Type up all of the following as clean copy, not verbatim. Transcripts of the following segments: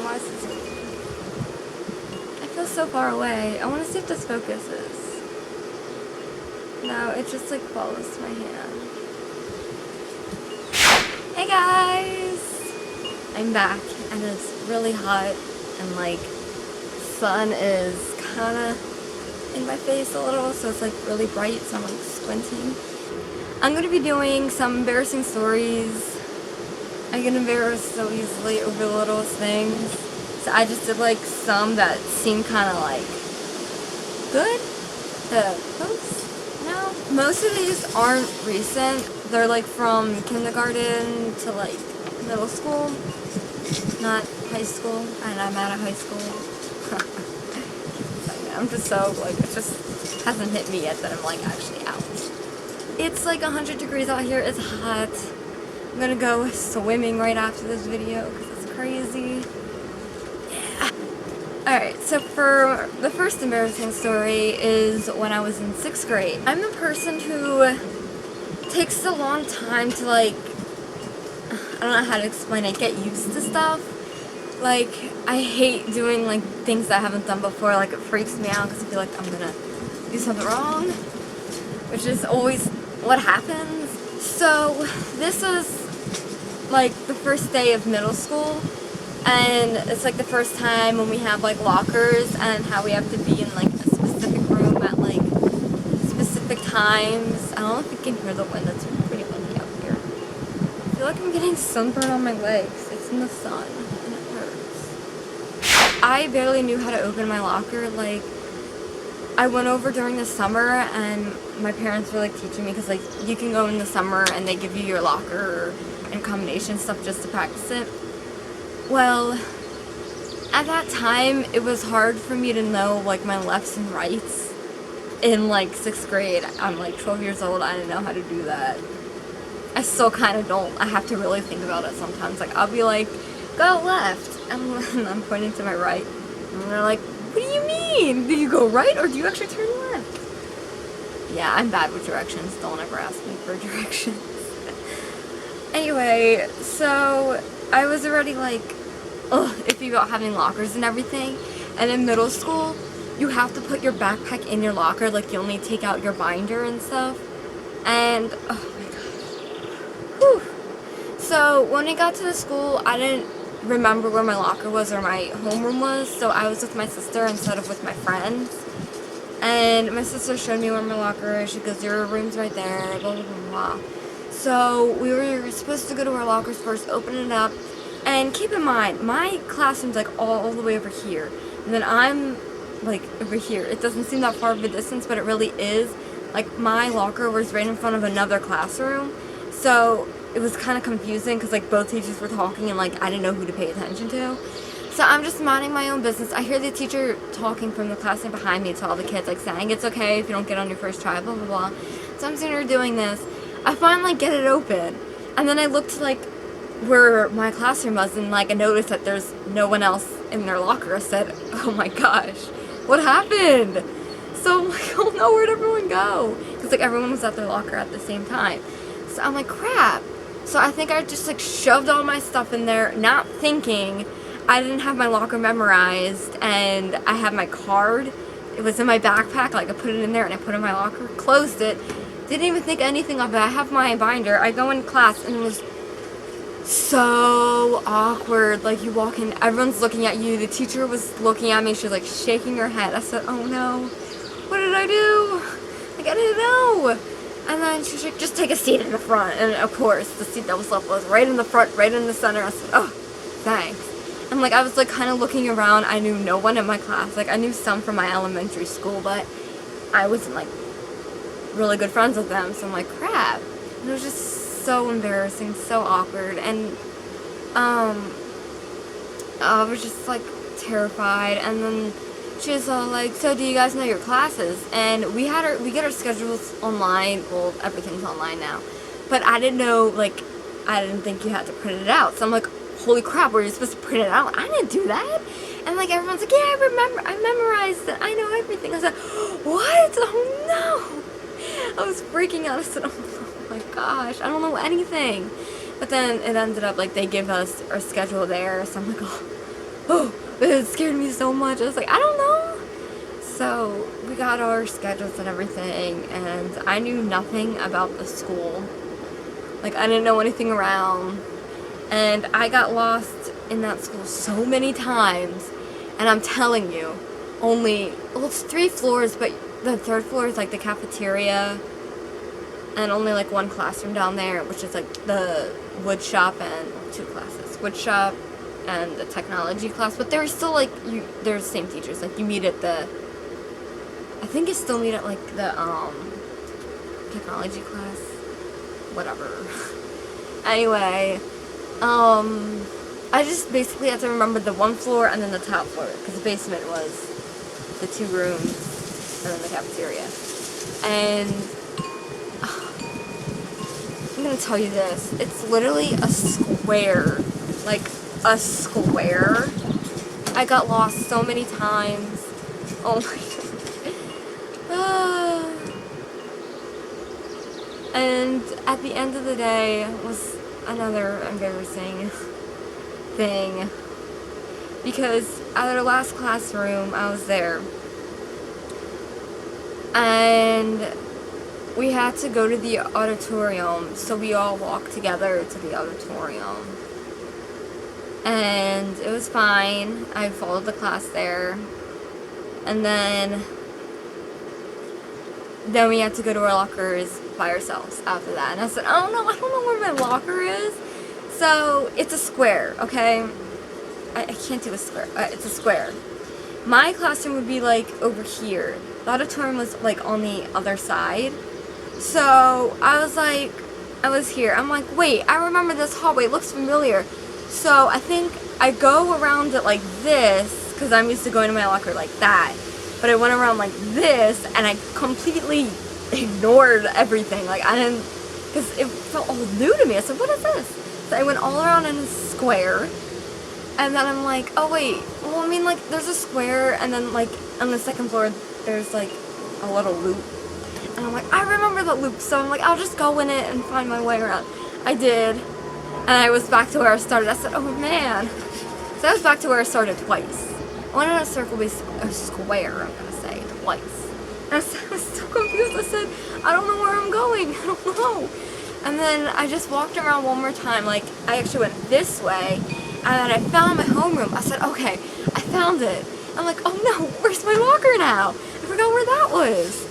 Why is this? I feel so far away. I want to see if this focuses. No, it just like follows my hand. Hey guys! I'm back and it's really hot and like sun is kinda in my face a little, so it's like really bright, so I'm like squinting. I'm gonna be doing some embarrassing stories. I get embarrassed so easily over the littlest things. So I just did like some that seemed kinda like good to post. No. Most of these aren't recent. They're like from kindergarten to like middle school, not high school, and I'm out of high school. I'm just so like, it just hasn't hit me yet that I'm like actually out. It's like 100 degrees out here, it's hot. I'm gonna go swimming right after this video because it's crazy. Yeah. Alright, so for the first embarrassing story is when I was in 6th grade. I'm the person who takes a long time to like, I don't know how to explain it, get used to stuff. Like, I hate doing like things that I haven't done before, like it freaks me out because I feel like I'm gonna do something wrong, which is always what happens. So this was like the first day of middle school, and it's like the first time when we have like lockers and how we have to be in like a specific room at like specific times. I don't know if you can hear the wind, it's pretty windy out here. I feel like I'm getting sunburn on my legs. It's in the sun and it hurts. I barely knew how to open my locker. Like, I went over during the summer and my parents were like teaching me because like you can go in the summer and they give you your locker and combination stuff just to practice it. Well, at that time it was hard for me to know like my lefts and rights. In like 6th grade, I'm like 12 years old, I didn't know how to do that. I still kind of don't. I have to really think about it sometimes. Like, I'll be like, go left, and I'm pointing to my right, and they're like, what do you mean? Do you go right, or do you actually turn left? Yeah, I'm bad with directions. Don't ever ask me for directions. Anyway, so I was already like, iffy about having lockers and everything, and in middle school, you have to put your backpack in your locker, like you only take out your binder and stuff, and oh my gosh. Whew. So when I got to the school, I didn't remember where my locker was or my homeroom was, so I was with my sister instead of with my friends, and my sister showed me where my locker is. She goes, your room's right there, blah blah blah blah. So we were supposed to go to our lockers first, open it up, and keep in mind, my classroom's like all the way over here, and then I'm like over here. It doesn't seem that far of a distance, but it really is. Like, my locker was right in front of another classroom, so it was kind of confusing because like both teachers were talking and like I didn't know who to pay attention to. So I'm just minding my own business. I hear the teacher talking from the classroom behind me to all the kids, like saying it's okay if you don't get on your first try, blah blah blah. So I'm sitting here doing this. I finally get it open, and then I look to like where my classroom was, and like I noticed that there's no one else in their locker. I said, oh my gosh, what happened? So I'm like, oh no, where'd everyone go? Because like everyone was at their locker at the same time. So I'm like, crap. So I think I just like shoved all my stuff in there, not thinking. I didn't have my locker memorized, and I had my card. It was in my backpack, like I put it in there and I put it in my locker, closed it, didn't even think anything of it. I have my binder. I go in class and it was so awkward. Like, you walk in, everyone's looking at you. The teacher was looking at me. She was like shaking her head. I said, oh no, what did I do? Like, I didn't know. And then she was like, just take a seat in the front. And of course, the seat that was left was right in the front, right in the center. I said, oh, thanks. And like, I was like kind of looking around. I knew no one in my class. Like, I knew some from my elementary school, but I wasn't like really good friends with them. So I'm like, crap. And it was just so embarrassing, so awkward. And I was just like terrified. And then she was all like, so do you guys know your classes? And we get our schedules online. Well, everything's online now, but I didn't know, like, I didn't think you had to print it out. So I'm like, holy crap, were you supposed to print it out? I didn't do that. And like, everyone's like, yeah, I memorized it, I know everything. I said, what? Oh no. I was freaking out. I said, oh my gosh, I don't know anything. But then it ended up like they give us our schedule there, so I'm like, oh, oh, it scared me so much. I was like, I don't know. So we got our schedules and everything, and I knew nothing about the school. Like, I didn't know anything around, and I got lost in that school so many times, and I'm telling you, well, it's 3 floors, but the 3rd floor is like the cafeteria, and only like 1 classroom down there, which is like the wood shop and 2 classes. Wood shop and the technology class, but they're still like, they're the same teachers. Like, you meet at I think you still meet at like the technology class, whatever. Anyway, I just basically had to remember the 1 floor and then the top floor, because the basement was the 2 rooms and then the cafeteria. And I'm gonna tell you this, it's literally a square, like a square. I got lost so many times. Oh my god. And at the end of the day was another embarrassing thing, because at our last classroom I was there, and we had to go to the auditorium, so we all walked together to the auditorium, and it was fine. I followed the class there, and then we had to go to our lockers by ourselves after that. And I said, I don't know where my locker is. So, it's a square, okay? I can't do a square. It's a square. My classroom would be, like, over here. The auditorium was, like, on the other side. So, I was here. I'm like, wait, I remember this hallway. It looks familiar. So, I think I go around it like this, because I'm used to going to my locker like that. But I went around like this, and I completely ignored everything. Like, I didn't, because it felt all new to me. I said, what is this? So I went all around in a square, and then I'm like, oh wait, well, I mean, like, there's a square, and then, like, on the 2nd floor, there's, like, a little loop. And I'm like, I remember that loop, so I'm like, I'll just go in it and find my way around. I did, and I was back to where I started. I said, oh man. So I was back to where I started twice. I went in a circle, a square, I'm gonna say, twice. And I was so confused. I said, I don't know where I'm going. I don't know. And then I just walked around one more time. Like, I actually went this way, and then I found my homeroom. I said, okay, I found it. I'm like, oh no, where's my locker now? I forgot where that was.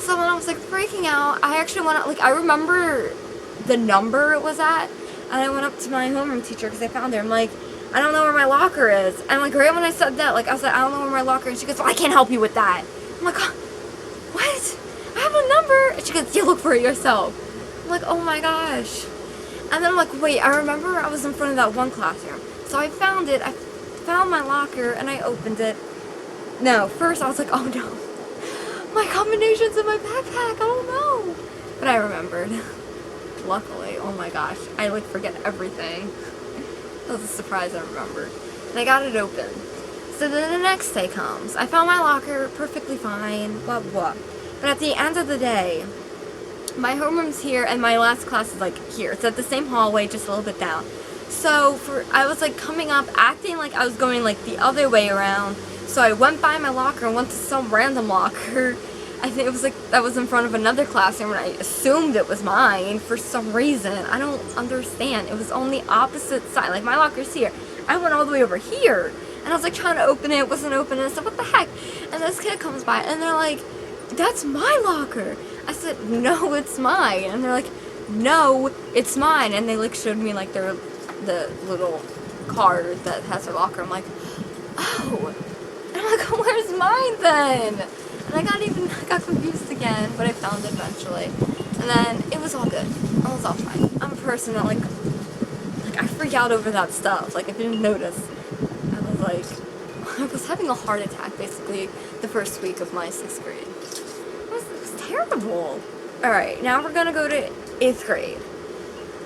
So when I was like freaking out, I actually went out, like, I remember the number it was at, and I went up to my homeroom teacher because I found her. I'm like, I don't know where my locker is. And like right when I said that, like I said, I don't know where my locker is. She goes, well, I can't help you with that. I'm like, what? I have a number. And she goes, you look for it yourself. I'm like, oh my gosh. And then I'm like, wait, I remember I was in front of that 1 classroom. So I found it. I found my locker and I opened it. No, first I was like, oh no. My combination's in my backpack. I don't know. But I remembered. Luckily. Oh my gosh. I like forget everything. That was a surprise I remembered. And I got it open. So then the next day comes. I found my locker perfectly fine, blah, blah. But at the end of the day, my homeroom's here and my last class is like here. It's at the same hallway, just a little bit down. So I was like coming up, acting like I was going like the other way around. So I went by my locker and went to some random locker. I think it was like that was in front of another classroom, and I assumed it was mine for some reason. I don't understand. It was on the opposite side. Like, my locker's here. I went all the way over here, and I was like trying to open it. It wasn't open. And I said, what the heck? And this kid comes by, and they're like, that's my locker. I said, no, it's mine. And they're like, no, it's mine. And they like showed me like the little card that has their locker. I'm like, oh. And I'm like, where's mine then? And I got confused again, but I found it eventually. And then it was all good. It was all fine. I'm a person that like I freak out over that stuff. Like, if you didn't notice, I was having a heart attack basically the first week of my 6th grade. It was terrible. Alright, now we're gonna go to 8th grade.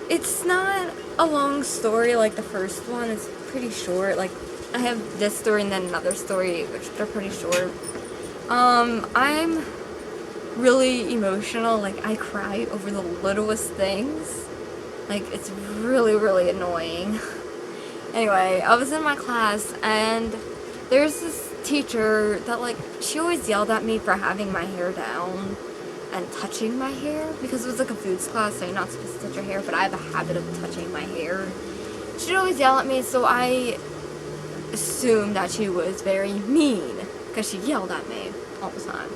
It's not a long story like the first one. It's pretty short. Like, I have this story and then another story, which they're pretty short. I'm really emotional. Like, I cry over the littlest things. Like, it's really, really annoying. Anyway, I was in my class, and there's this teacher that, like, she always yelled at me for having my hair down and touching my hair, because it was like a foods class, so you're not supposed to touch your hair, but I have a habit of touching my hair. She'd always yell at me, so I assumed that she was very mean, because she yelled at me all the time.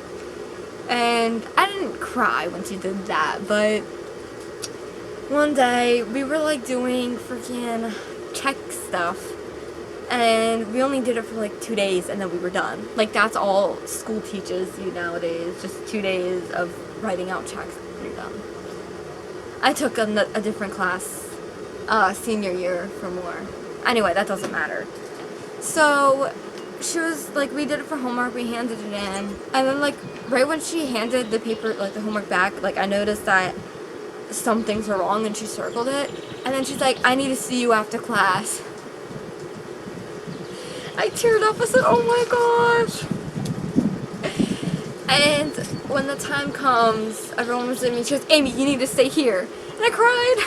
And I didn't cry when she did that, but one day we were like doing freaking check stuff, and we only did it for like 2 days, and then we were done. Like, that's all school teaches you nowadays, just 2 days of writing out checks and you're done. I took a different class senior year for more. Anyway, that doesn't matter. So she was like, we did it for homework, we handed it in, and then like right when she handed the paper, like the homework back, like I noticed that some things were wrong and she circled it, and then she's like, I need to see you after class. I teared up. I said, oh my gosh. And when the time comes, everyone was in me, she goes, Amy, you need to stay here. And I cried.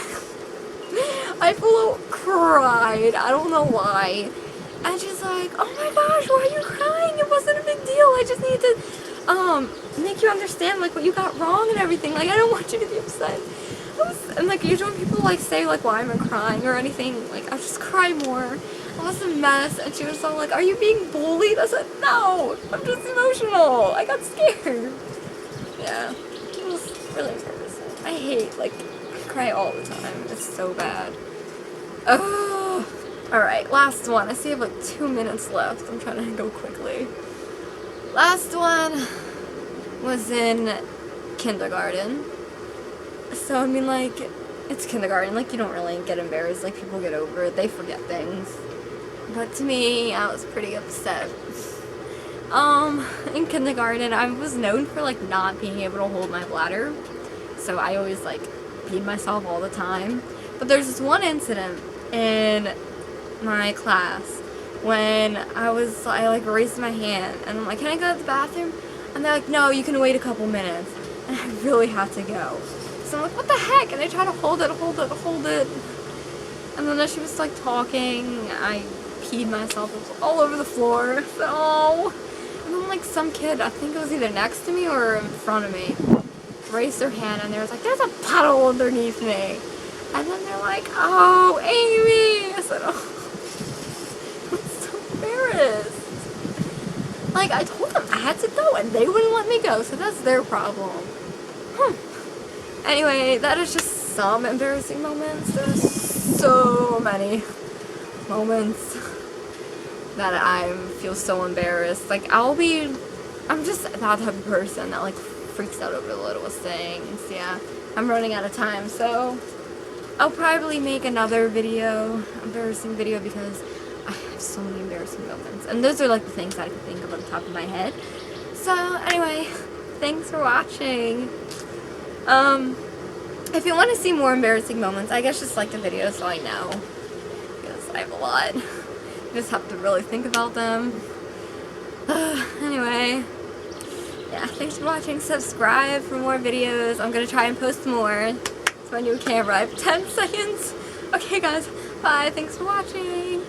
I full out cried. I don't know why. And she's like, oh my gosh, why are you crying? It wasn't a big deal. I just need to make you understand like what you got wrong and everything. Like, I don't want you to be upset. And like usually when people like say like why am I crying or anything, like I just cry more. I was a mess, and she was all like, are you being bullied? I said, no, I'm just emotional. I got scared. Yeah, it was really embarrassing. I hate, like, I cry all the time. It's so bad. Oh. Alright, last one. I see I have like 2 minutes left. I'm trying to go quickly. Last one was in kindergarten. So, I mean, like, it's kindergarten. Like, you don't really get embarrassed. Like, people get over it. They forget things. But to me, I was pretty upset. In kindergarten, I was known for, like, not being able to hold my bladder. So I always, like, peed myself all the time. But there's this one incident in my class when I like, raised my hand. And I'm like, can I go to the bathroom? And they're like, no, you can wait a couple minutes. And I really had to go. So I'm like, what the heck? And I try to hold it. And then as she was, like, talking, I peed myself. It was all over the floor. So, and then, like, some kid, I think it was either next to me or in front of me, raised their hand, and they was like, there's a puddle underneath me. And then they're like, oh, Amy. I said, oh, I'm so embarrassed. Like, I told them I had to go, and they wouldn't let me go, so that's their problem. Anyway, that is just some embarrassing moments. There's so many moments that I feel so embarrassed. Like, I'm just that type of person that, like, freaks out over the littlest things. Yeah, I'm running out of time, so I'll probably make another embarrassing video, because I have so many embarrassing moments. And those are, like, the things that I can think of on the top of my head. So, anyway, thanks for watching. If you want to see more embarrassing moments, I guess just like the video so I know, because I have a lot. You just have to really think about them. Anyway, yeah, thanks for watching. Subscribe for more videos. I'm going to try and post more. It's my new camera. I have 10 seconds. Okay, guys, bye. Thanks for watching.